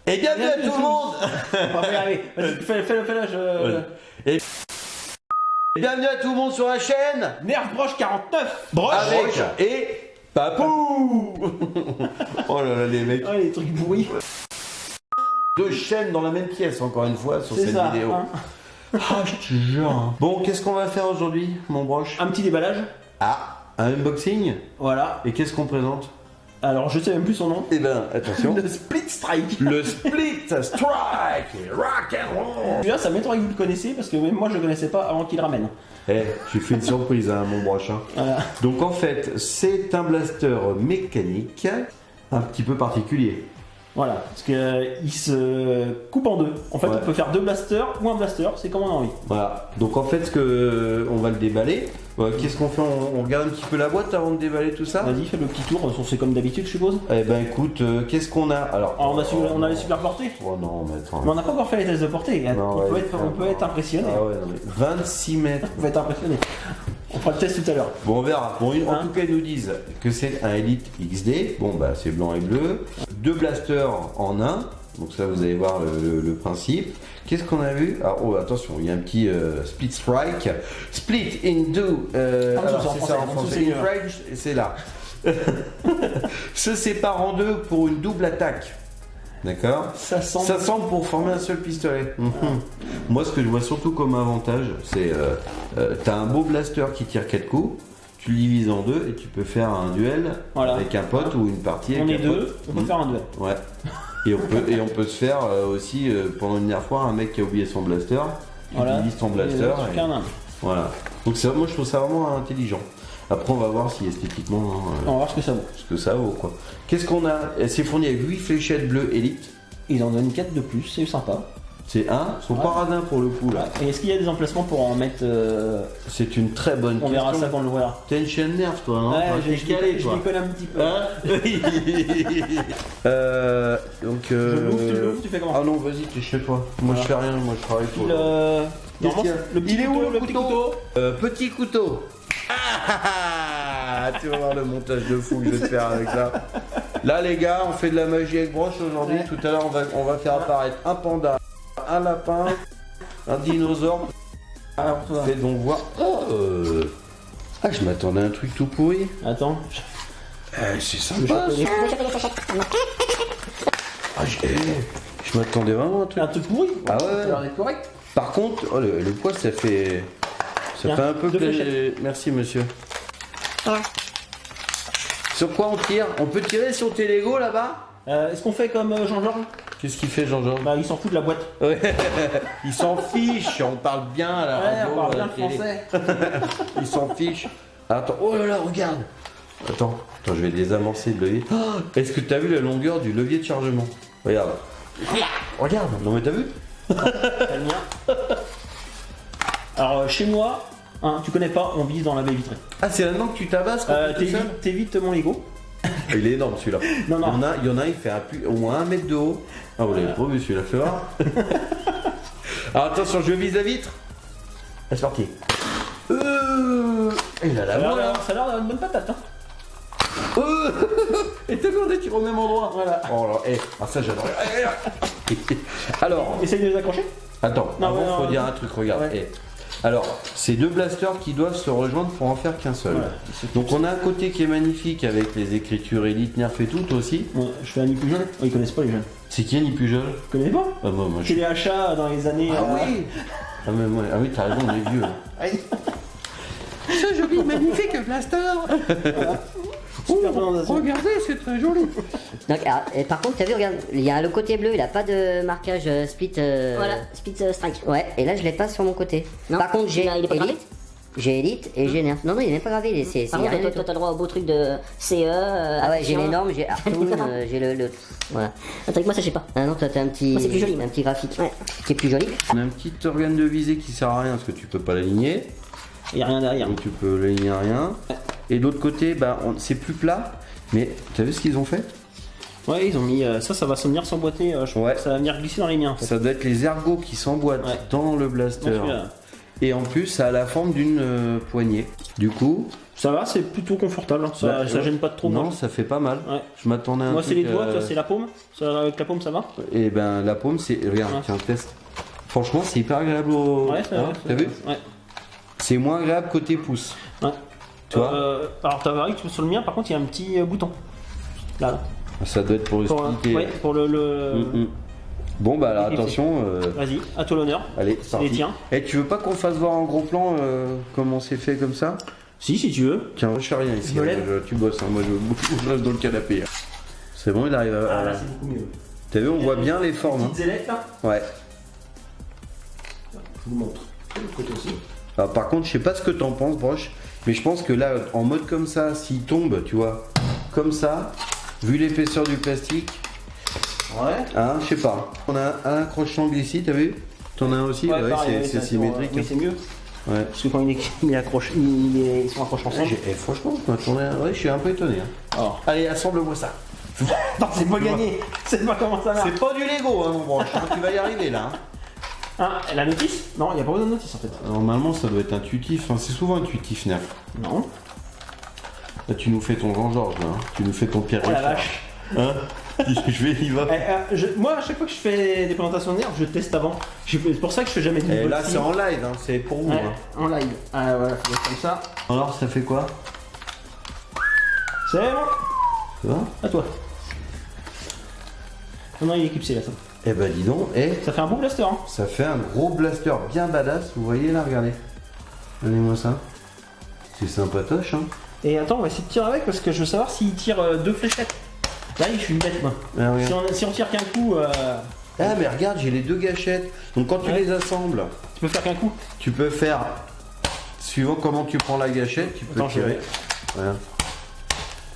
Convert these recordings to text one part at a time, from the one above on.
Et bienvenue à tout le monde. On va y arriver. Vas-y, fais-le, Et bienvenue à tout le monde sur la chaîne Nerf Broche 49 Broche avec et Papou. Oh là là les mecs. Oh, les trucs pourris. Deux chaînes dans la même pièce encore une fois sur C'est cette ça, vidéo. hein. Ah je te jure. Bon, qu'est-ce qu'on va faire aujourd'hui mon broche? Un petit déballage. Ah, un unboxing. Voilà. Et qu'est-ce qu'on présente? Alors, je sais même plus son nom. Eh ben, attention. Le Split Strike. Le Split Strike Rock and Roll. Celui-là, ça m'étonnerait que vous le connaissiez parce que même moi, je le connaissais pas avant qu'il le ramène. Eh, j'ai fait une surprise à mon broche. Hein. Voilà. Donc en fait, c'est un blaster mécanique un petit peu particulier. Voilà, parce qu'il se coupe en deux. En fait, Ouais. on peut faire deux blasters ou un blaster, c'est comme on a envie. Voilà. Donc en fait, on va le déballer. Qu'est-ce qu'on fait? On regarde un petit peu la boîte avant de déballer tout ça. Vas-y, fais le petit tour, c'est comme d'habitude, je suppose. Eh ben écoute, qu'est-ce qu'on a? Alors, On a les super portées. Oh non, mais attends. Mais on n'a pas encore fait les tests de portée. Non, on ouais, peut être impressionné. Ah ouais, non, mais 26 mètres. On peut être impressionné. On fera le test tout à l'heure. Bon, on verra. Bon, en Hein? tout cas, ils nous disent que c'est un Elite XD. Bon, bah, c'est blanc et bleu. Deux blasters en un. Donc, ça, vous allez voir le principe. Qu'est-ce qu'on a vu? Ah, oh, attention, il y a un petit Split Strike. Split in two. Alors, c'est ça en français. In French, c'est là. Se sépare en deux pour une double attaque. D'accord? Ça sent. Ça semble pour former un seul pistolet. Moi, ce que je vois surtout comme avantage, c'est t'as un beau blaster qui tire 4 coups, tu le divises en deux et tu peux faire un duel Voilà. avec un pote ou une partie On avec est un deux, pote. on peut faire un duel. Ouais. Et on peut se faire aussi pendant une dernière fois un mec qui a oublié son blaster, tu Voilà. divises ton blaster. Et chacun un. Voilà. Donc moi, je trouve ça vraiment intelligent. Après, on va voir si esthétiquement. On va voir ce que ça vaut. Ce que ça vaut quoi. Qu'est-ce qu'on a? C'est fourni avec 8 fléchettes bleues Elite. Ils en donnent 4 de plus, c'est sympa. C'est un, son Ouais. paradin pour le coup là. Et est-ce qu'il y a des emplacements pour en mettre C'est une très bonne On verra question. ça quand on le verra. T'as une chaîne nerf toi, non? Ouais, Enfin, je t'es calé, m'y toi. connais un petit peu. Hein? Donc. Je l'ouvre, tu l'ouvres, tu fais comment? Ah non, vas-y, t'es chez toi. Moi Voilà. je fais rien, moi je travaille pour. Il, normalement, qu'il y a le petit Il est où, couteau, le petit couteau couteau. Petit couteau. Ah, tu vas voir le montage de fou que je vais te faire avec ça. Là les gars, on fait de la magie avec broche aujourd'hui. Ouais. Tout à l'heure on va faire apparaître un panda, un lapin, un dinosaure. Alors, toi. Fais donc voir. Oh, Ah, je m'attendais à un truc tout pourri. Attends. C'est Je sympa. chope Ah, je m'attendais vraiment à un truc. un truc pourri. Ah ouais. Ça a l'air d'être correct. Par contre, oh, le poids, ça fait. Ça Tiens, fait un peu deux plaisir. fléchettes. Merci, monsieur. Sur quoi on tire? On peut tirer sur tes Lego là-bas? Est-ce qu'on fait comme Jean-Georges? Qu'est-ce qu'il fait, Jean-Jean? Bah, il s'en fout de la boîte. Ouais. Il s'en fiche. On parle bien à la Ouais, radio. on parle à bien la le télé. français. Il s'en fiche. Attends, oh là là, regarde. Attends, je vais désamorcer le levier. Oh, est-ce que tu as vu la longueur du levier de chargement? Regarde. Regarde. Non mais t'as vu? C'est le mien. Alors, chez moi, hein, tu connais pas, on vise dans la baie vitrée. Ah, c'est là-dedans que tu tabasses quand t'es tout seul? T'évites mon Lego. Il est énorme celui-là. Non, non. Il y en a, il fait au moins 1 mètre de haut. Ah, vous l'avez pas vu celui-là, fais voir. Alors attention, je vise la vitre. Ah, c'est parti. Il a la voix là. Ça a l'air d'avoir une bonne patate. Hein. Et t'as vu, on est tiré au même endroit. Voilà. Oh là, ça j'adore. Alors, Essaye de les accrocher. attends, Non, avant, mais faut non, dire un truc, regarde. Ouais. Alors, c'est deux blasters qui doivent se rejoindre pour en faire qu'un seul. Voilà. Donc on a un côté qui est magnifique avec les écritures Elite, Nerf et tout aussi. Ouais, je fais un nid plus jeune. Oh, ils connaissent pas les jeunes. C'est qui Annie Pujol? Vous connaissez pas? Ah, moi je... C'est les achats dans les années. Ah oui. Ah, mais moi... ah oui, t'as raison, on est vieux. Ce joli, magnifique blaster. Super présentation. Regardez, c'est très joli. Donc, et par contre, t'as vu, regarde, il y a le côté bleu, il a pas de marquage split. Voilà, Split Strike. Ouais, et là je l'ai pas sur mon côté. Non, Par contre, j'ai il est pas gravé Elite. J'ai Elite et j'ai Nerf. Non, non, il est même pas gravé. Par contre, toi, t'as le droit au beau truc de CE. Ah ouais, j'ai les normes, j'ai Artoon, j'ai le. Voilà. Attends, avec moi, ça, je sais pas. Ah non, toi t'as un petit. Moi, c'est plus joli, moi. Un petit graphique. Ouais. Qui est plus joli. On a un petit organe de visée qui sert à rien parce que tu peux pas l'aligner. Il y a rien derrière. Donc tu peux l'aligner à rien. Et de l'autre côté, bah, c'est plus plat. Mais t'as vu ce qu'ils ont fait? Ouais, ils ont mis ça va venir s'emboîter. Je pense Ouais. que ça va venir glisser dans les miens. En fait. Ça doit être les ergots qui s'emboîtent Ouais. dans le Donc, blaster. celui-là, Et en plus, ça a la forme d'une poignée. Du coup, ça va, c'est plutôt confortable. Hein. Ça, bah, ça ouais. gêne pas trop. non, moi. ça fait pas mal. Ouais. Je m'attendais à un Moi, c'est truc, les doigts, toi, c'est la paume. Ça, avec la paume, ça va. Et ben la paume, c'est. Regarde, Ouais. tiens, test. Franchement, c'est hyper agréable au. Ouais, ça Hein, va. t'as vu? Ouais. C'est moins agréable côté pouce. Ouais. Tu vois alors, t'as vu que sur le mien, par contre, il y a un petit bouton. Là. Ça doit être pour le Pour, splitter. ouais, pour le... Bon, bah alors Et c'est- attention. Vas-y, à toi l'honneur. Allez, c'est C'est les parti. tiens. Et tu veux pas qu'on fasse voir en gros plan comment c'est fait comme ça? Si tu veux. Tiens, je fais rien ici. Je me hein, lève. tu bosses, hein, moi je reste dans le canapé. hein. C'est bon, il arrive à. Ah, là, c'est beaucoup mieux. T'as vu, on voit bien les formes. Hein. Petites ailettes, là. Ouais. Je vous montre. De l'autre côté aussi. Alors, par contre, je sais pas ce que t'en penses, Broche, mais je pense que là, en mode comme ça, s'il tombe, tu vois, comme ça, vu l'épaisseur du plastique, Ouais. hein, je sais pas. On a un accrochant ici, t'as vu? T'en as un aussi? Ouais, pareil, c'est ça, symétrique. Oui, c'est mieux. Ouais. Parce que quand ils sont accrochés ensemble. Franchement, ouais, je suis un peu étonné. Hein. Alors. Allez, assemble-moi ça. Non, c'est pas gagné. C'est pas comment ça marche. C'est pas du Lego, hein, mon Broche. hein, tu vas y arriver là. hein. Ah, la notice? Non, il n'y a pas besoin de notice en fait. Normalement, ça doit être intuitif. Enfin, c'est souvent intuitif, Nerf. Non. Là, tu nous fais ton Jean-Georges, là. hein. Tu nous fais ton Pierre Oh la Richard. vache. Hein il va. Moi, à chaque fois que je fais des présentations de nerfs, je teste avant. C'est pour ça que je fais jamais de Et là, unboxing. c'est en live, hein. C'est pour vous. Ouais, hein. en live. Ah voilà, faut faire comme ça. Alors, ça fait quoi? C'est bon. Ça va? À toi. Non, il est éclipsé là, ça. Eh ben, dis donc, Ça fait un beau blaster, hein. ça fait un gros blaster bien badass. Vous voyez là, regardez. Regardez-moi ça. C'est sympatoche, hein. Et attends, on va essayer de tirer avec parce que je veux savoir s'il tire 2 fléchettes. Là, je suis bête, moi. Ah, regarde. Si on tire qu'un coup, Ah, mais regarde, j'ai les deux gâchettes. Donc, quand tu Ouais. les assembles, tu peux faire qu'un coup. tu peux faire. Suivant comment tu prends la gâchette, tu peux Attends, je tirer. vais. Voilà.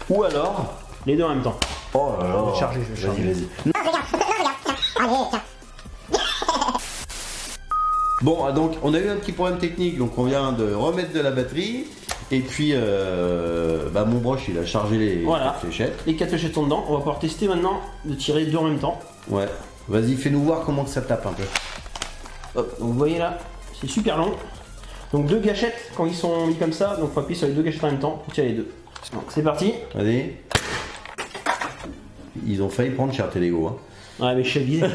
Ou alors, les deux en même temps. Oh là là. Je vais charger, je vais charger. Vas-y. Bon, donc on a eu un petit problème technique, donc on vient de remettre de la batterie. Et puis, mon Broche, il a chargé les Voilà. fléchettes. Les 4 fléchettes sont dedans. On va pouvoir tester maintenant de tirer 2 en même temps. Ouais. Vas-y, fais-nous voir comment que ça tape un peu. Hop, donc vous voyez là, c'est super long. Donc 2 gâchettes quand ils sont mis comme ça, donc faut appuyer sur les 2 gâchettes en même temps pour tirer les 2. Donc c'est parti. Vas-y. Ils ont failli prendre cher tes Lego. Hein. Ouais mais je sais viser.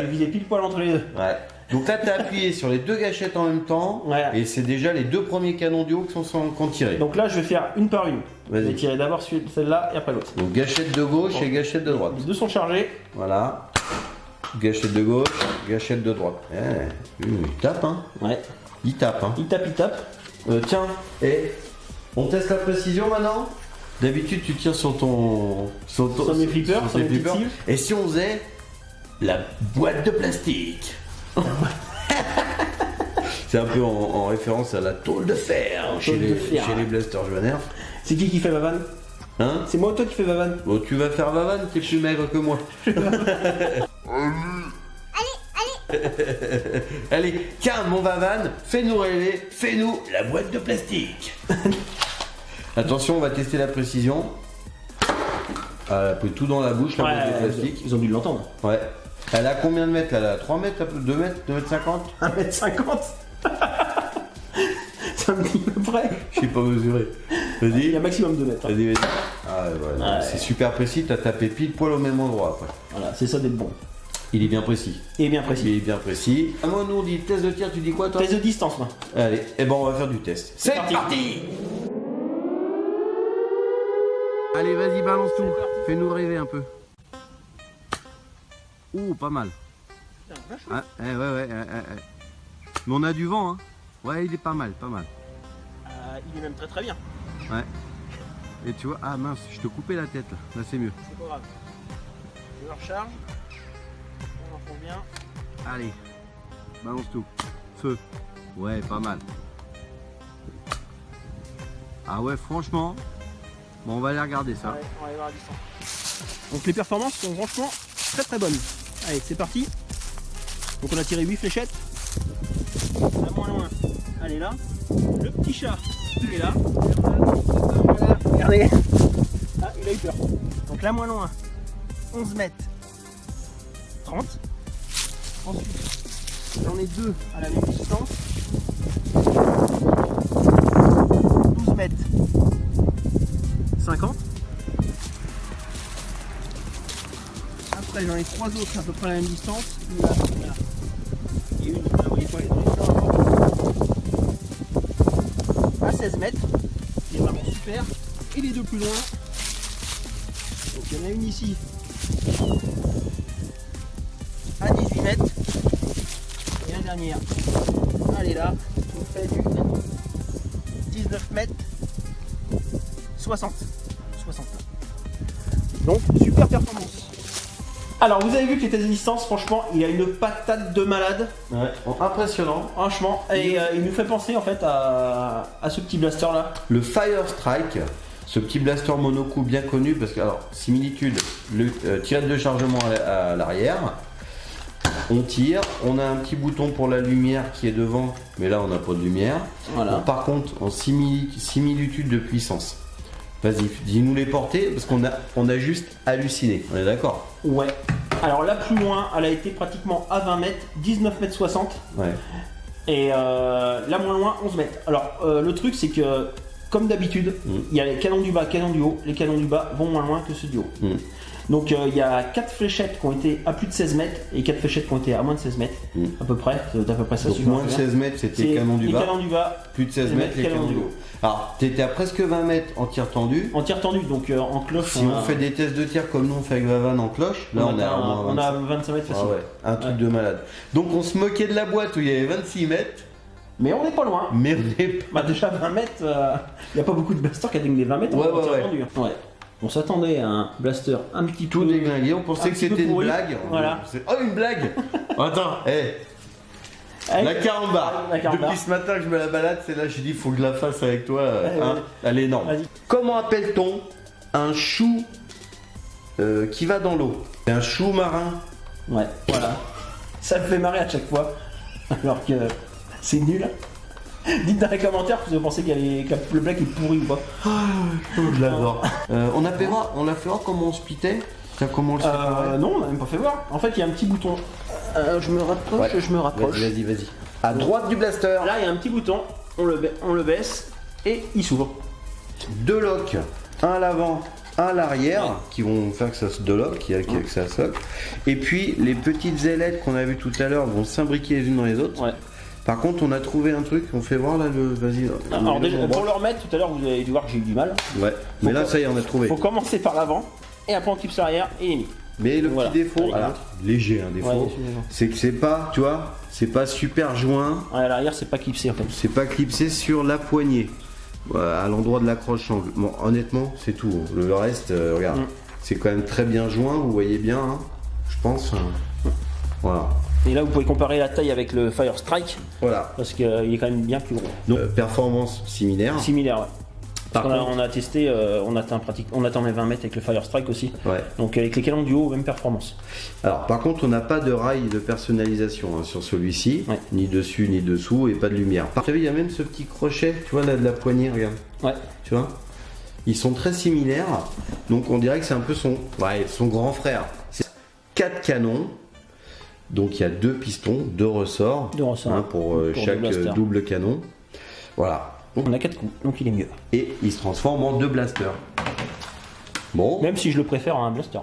J'ai visé pile poil entre les deux. Ouais. Donc là, t'as appuyé sur les deux gâchettes en même temps. Ouais. Et c'est déjà les deux premiers canons du haut qui ont tiré. Donc là je vais faire une par une. Je Vas-y. vais tirer d'abord celle-là et après l'autre. Donc gâchette de gauche et gâchette de droite. Les deux sont chargés. Voilà. Gâchette de gauche, gâchette de droite. Il tape, hein. Ouais. Il tape, hein. Il tape. Tiens, on teste la précision maintenant. D'habitude, tu tires sur ton. Sur mes flippers, sur tes mes petites flippers. cibles. Et si on faisait la boîte de plastique? C'est un peu en référence à la tôle de fer chez Tôle de les, fer. chez les blasters Joannerf. C'est qui fait ma vanne? Hein? C'est moi ou toi qui fais ma vanne? Bon, tu vas faire Vavan, t'es plus maigre que moi. Allez, tiens, mon Vavan, fais-nous rêver, fais-nous la boîte de plastique. Attention, on va tester la précision. Ah, elle peut tout dans la bouche, la boîte de plastique. Ils ont dû l'entendre. Ouais. Elle a combien de mètres là? Elle a 3 mètres, 2 mètres, 2 mètres 50? 1m50. C'est un petit peu près. Je sais pas mesurer. Il Vas-y. y a maximum 2 mètres. Vas-y, vas-y. Ah ouais, Ouais. c'est super précis, t'as tapé pile poil au même endroit après. Voilà, c'est ça d'être bon. Il est bien précis. Et bien précis. Il est bien précis. Ah, moi, nous on dit test de tir, tu dis quoi toi? Test de distance, moi. Allez, et ben on va faire du test. C'est parti. parti. Allez, vas-y, balance tout. Fais-nous rêver un peu. Ouh, pas mal. Ah, ouais. Mais on a du vent, hein. Ouais, il est pas mal, pas mal. Il est même très très bien. Ouais. Et tu vois, ah mince, je te coupais la tête là. Là, c'est mieux. C'est pas grave. Je le recharge. On en fond bien. Allez, balance tout. Feu. Ouais, pas mal. Ah ouais, franchement. Bon, on va aller regarder ça. Ouais, on va aller voir à distance. Donc les performances sont franchement très très bonnes. Allez, c'est parti. Donc on a tiré 8 fléchettes. La moins loin, elle est là. Le petit chat, il est là. Voilà, regardez. Ah, il a eu peur. Donc la moins loin, 11 mètres 30. Ensuite, j'en ai 2 à la même distance. 12 mètres 50. Après, j'en ai 3 autres à peu près à la même distance. Une là, là. Et une, là, vous voyez pas, les deux à 16 mètres. C'est vraiment super. Et les deux plus loin. Donc il y en a une ici à 18 mètres. Et la dernière, elle est là. On fait du 19 mètres 60. Donc super performance. Alors vous avez vu que les tests de distance, franchement, il a une patate de malade. Ouais, impressionnant. Franchement. Et il nous fait penser en fait à ce petit blaster là. Le Fire Strike, ce petit blaster monocoup bien connu, parce que, alors, similitude, le tirette de chargement à l'arrière, on tire, on a un petit bouton pour la lumière qui est devant, mais là on n'a pas de lumière. Voilà. Donc, par contre, en similitude de puissance. Vas-y, dis-nous les portées, parce qu'on a juste halluciné, on est d'accord? Ouais. Alors là plus loin, elle a été pratiquement à 20 mètres, 19 mètres 60. Ouais. Et là moins loin, 11 mètres. Alors le truc c'est que, comme d'habitude, il y a les canons du bas, canons du haut. Les canons du bas vont moins loin que ceux du haut. Donc il y a 4 fléchettes qui ont été à plus de 16 mètres et 4 fléchettes qui ont été à moins de 16 mètres. À peu près, c'est à peu près ça. Donc moins de 16 mètres, c'était les canons du bas. Les canons du bas. Plus de 16 mètres, les canons du haut. Alors, t'étais à presque 20 mètres en tir tendu. En tir tendu, donc en cloche. Si on fait des tests de tir comme nous on fait avec Vavan en cloche, là on a 25 mètres facile. Ah ouais, un truc de malade. Donc on se moquait de la boîte où il y avait 26 mètres. Mais on n'est pas loin. Mais on est Bah déjà 20 mètres, il n'y a pas beaucoup de blasters qui atteignent les 20 mètres en tir tendu. Ouais. On s'attendait à un blaster un petit peu tout déglingué, on pensait que c'était une blague. Voilà. Oh, une blague. Attends, la carambar. Depuis ce matin que je me la balade, c'est là, j'ai dit, il faut que je la fasse avec toi. Elle est énorme. Comment appelle-t-on un chou qui va dans l'eau? C'est un chou marin. Ouais, voilà. Ça me fait marrer à chaque fois. Alors que c'est nul. Dites dans les commentaires si vous pensez que le blague est pourri ou pas. Je l'adore. On a fait voir comment on se pitait. Comment on le séparait. Non, on n'a même pas fait voir. En fait, il y a un petit bouton. Je me rapproche, Vas-y. À droite du blaster. Là, il y a un petit bouton. On le baisse et il s'ouvre. 2 locks, un à l'avant, un à l'arrière, qui vont faire que ça se déloque, que ça soque. Et puis les petites ailettes qu'on a vues tout à l'heure vont s'imbriquer les unes dans les autres. Ouais. Par contre, on a trouvé un truc, on fait voir là le. Vas-y. Alors, déjà, pour le remettre, tout à l'heure, vous avez dû voir que j'ai eu du mal. Ouais, mais là, ça y est, on a trouvé. Faut commencer par l'avant et après on clipse l'arrière et il est mis. Mais le petit défaut, Allez, alors, léger défaut, c'est que c'est pas, tu vois, c'est pas super joint. Ouais, à l'arrière, c'est pas clipsé en fait. C'est pas clipsé sur la poignée, à l'endroit de l'accroche-angle. Bon, honnêtement, c'est tout. Le reste, regarde, c'est quand même très bien joint, vous voyez bien, hein, je pense. Voilà. Et là, vous pouvez comparer la taille avec le Fire Strike. Voilà. Parce qu'il est quand même bien plus gros. Donc, performance similaire. Similaire, ouais. Par contre, on a testé, on atteint les 20 mètres avec le Fire Strike aussi. Ouais. Donc avec les canons du haut, même performance. Alors par contre, on n'a pas de rail de personnalisation sur celui-ci, ni dessus ni dessous, et pas de lumière. Vous savez, il y a même ce petit crochet, tu vois là de la poignée, regarde. Ouais. Tu vois. Ils sont très similaires, donc on dirait que c'est un peu son grand frère. C'est 4 canons. Donc il y a 2 pistons, 2 ressorts, pour chaque double canon. Voilà. On a 4 coups, donc il est mieux. Et il se transforme en 2 blasters. Bon. Même si je le préfère à un blaster.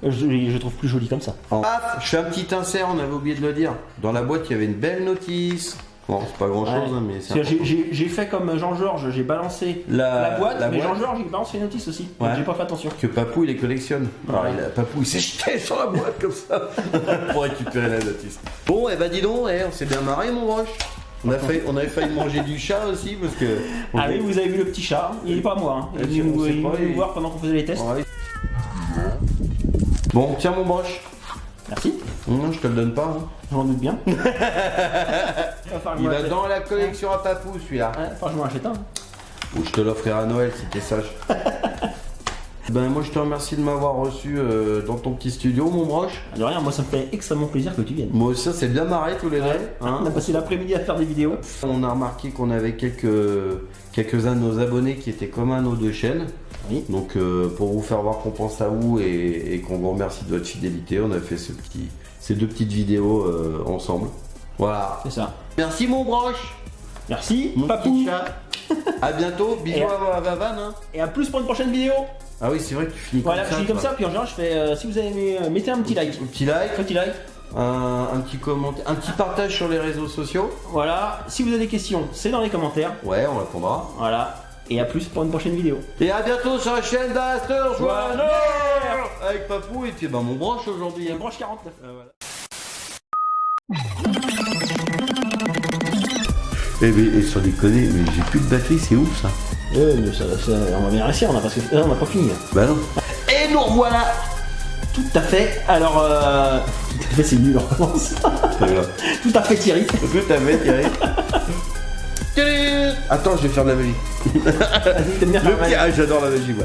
Je le trouve plus joli comme ça. Je fais un petit insert, on avait oublié de le dire. Dans la boîte, il y avait une belle notice. Bon, c'est pas grand chose, mais c'est j'ai fait comme Jean-Georges, j'ai balancé la boîte, mais Jean-Georges il balance les notices aussi. Donc j'ai pas fait attention. Que Papou il les collectionne. Alors Papou il s'est jeté sur la boîte comme ça pour récupérer la notice. Bon, et bah dis donc, on s'est bien marré mon broche. On avait failli manger du chat aussi parce que. Ah oui, vous avez vu le petit chat, il est pas à moi. Il est venu nous voir pendant qu'on faisait les tests. Bon, tiens mon broche. Merci. Non, je te le donne pas. Hein. J'en doute bien. Il va dans la collection à Papou celui-là. Ouais, enfin, je m'en achète un. Ou je te l'offrirai à Noël si t'es sage. Ben moi je te remercie de m'avoir reçu dans ton petit studio, mon broche. De rien, moi ça me fait extrêmement plaisir que tu viennes. Moi aussi, ça s'est bien marré tous les deux. On a passé l'après-midi à faire des vidéos. On a remarqué qu'on avait quelques-uns de nos abonnés qui étaient communs à nos deux chaînes. Oui. Donc pour vous faire voir qu'on pense à vous et qu'on vous remercie de votre fidélité, on a fait ces deux petites vidéos ensemble. Voilà. C'est ça. Merci mon broche. Merci, Mon papou. petit chat. À bientôt. Bisous Et à Vavan. Hein. Et à plus pour une prochaine vidéo. Ah oui, c'est vrai que tu finis Voilà, comme je ça. dis comme ça, puis en général, je fais si vous avez aimé, mettez un petit like. Un petit like, Un petit like. un petit commentaire, un petit partage sur les réseaux sociaux. Voilà, si vous avez des questions, c'est dans les commentaires. Ouais, on répondra. Voilà, et à plus pour une prochaine vidéo. Et à bientôt sur la chaîne d'Astor Voilà. avec Papou et puis ben, mon broche aujourd'hui. Il y a branche 49. Voilà. Et sans déconner, mais j'ai plus de batterie, c'est ouf ça. Mais on va bien réussir, on n'a pas fini. Bah non. Et nous revoilà. Tout à fait. Alors, tout à fait, c'est nul, on recommence. Tout à fait, Thierry. Tout à fait, Thierry. Attends, je vais faire de la magie. Vas-y, t'aimes bien faire Le mal. petit... Ah, j'adore la magie, moi.